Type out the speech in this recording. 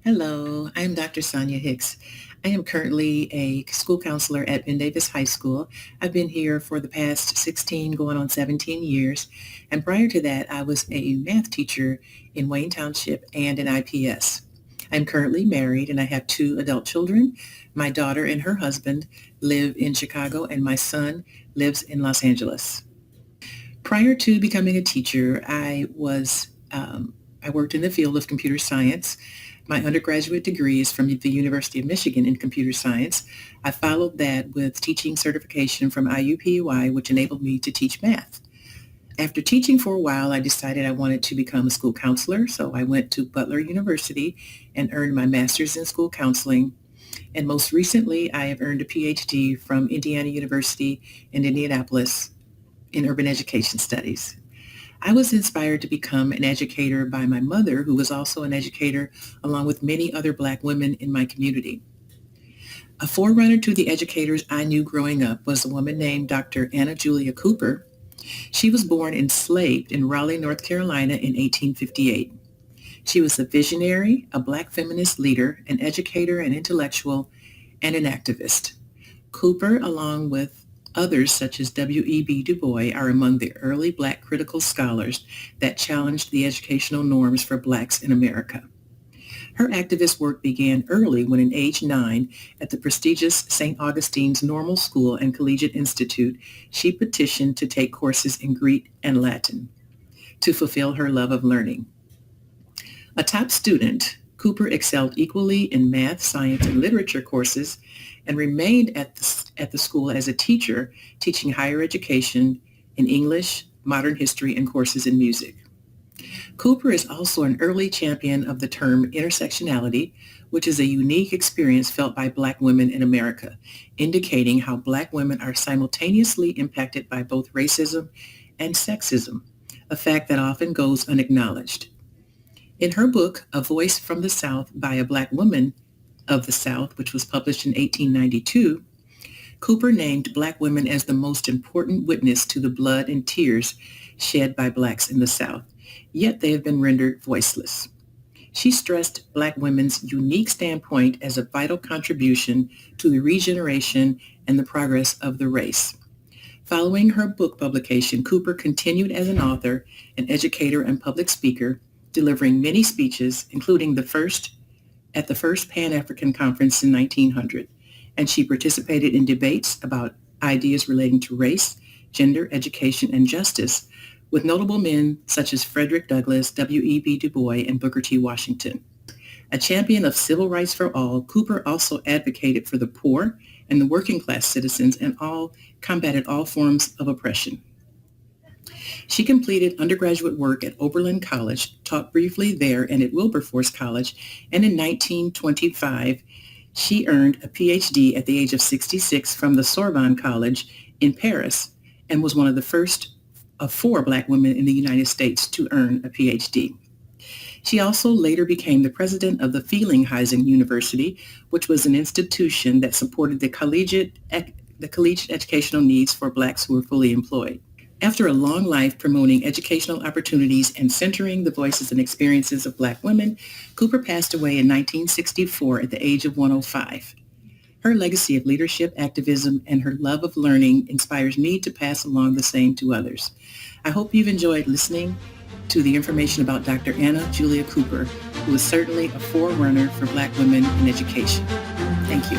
Hello, I'm Dr. Sonya Hicks. I am currently a school counselor at Ben Davis High School. I've been here for the past 16, going on 17 years. And prior to that, I was a math teacher in Wayne Township and in IPS. I'm currently married and I have two adult children. My daughter and her husband live in Chicago and my son lives in Los Angeles. Prior to becoming a teacher, I worked in the field of computer science. My undergraduate degree is from the University of Michigan in computer science. I followed that with teaching certification from IUPUI, which enabled me to teach math. After teaching for a while, I decided I wanted to become a school counselor, so I went to Butler University and earned my master's in school counseling. And most recently, I have earned a PhD from Indiana University in Indianapolis in urban education studies. I was inspired to become an educator by my mother, who was also an educator, along with many other Black women in my community. A forerunner to the educators I knew growing up was a woman named Dr. Anna Julia Cooper. She was born enslaved in Raleigh, North Carolina in 1858. She was a visionary, a Black feminist leader, an educator, an intellectual, and an activist. Cooper, along with others such as W.E.B. Du Bois, are among the early Black critical scholars that challenged the educational norms for Blacks in America. Her activist work began early when at age 9, at the prestigious St. Augustine's Normal School and Collegiate Institute, she petitioned to take courses in Greek and Latin to fulfill her love of learning. A top student, Cooper excelled equally in math, science, and literature courses and remained at the school as a teacher, teaching higher education in English, modern history, and courses in music. Cooper is also an early champion of the term intersectionality, which is a unique experience felt by Black women in America, indicating how Black women are simultaneously impacted by both racism and sexism, a fact that often goes unacknowledged. In her book, A Voice from the South by a Black Woman of the South, which was published in 1892, Cooper named Black women as the most important witness to the blood and tears shed by Blacks in the South, yet they have been rendered voiceless. She stressed Black women's unique standpoint as a vital contribution to the regeneration and the progress of the race. Following her book publication, Cooper continued as an author, an educator, and public speaker, delivering many speeches, including at the first Pan-African Conference in 1900, and she participated in debates about ideas relating to race, gender, education, and justice, with notable men such as Frederick Douglass, W.E.B. Du Bois, and Booker T. Washington. A champion of civil rights for all, Cooper also advocated for the poor and the working class citizens and combated all forms of oppression. She completed undergraduate work at Oberlin College, taught briefly there and at Wilberforce College, and in 1925, she earned a PhD at the age of 66 from the Sorbonne College in Paris and was one of the first of 4 Black women in the United States to earn a PhD. She also later became the president of the Feelinghuisen University, which was an institution that supported the collegiate educational needs for Blacks who were fully employed. After a long life promoting educational opportunities and centering the voices and experiences of Black women, Cooper passed away in 1964 at the age of 105. Her legacy of leadership, activism, and her love of learning inspires me to pass along the same to others. I hope you've enjoyed listening to the information about Dr. Anna Julia Cooper, who is certainly a forerunner for Black women in education. Thank you.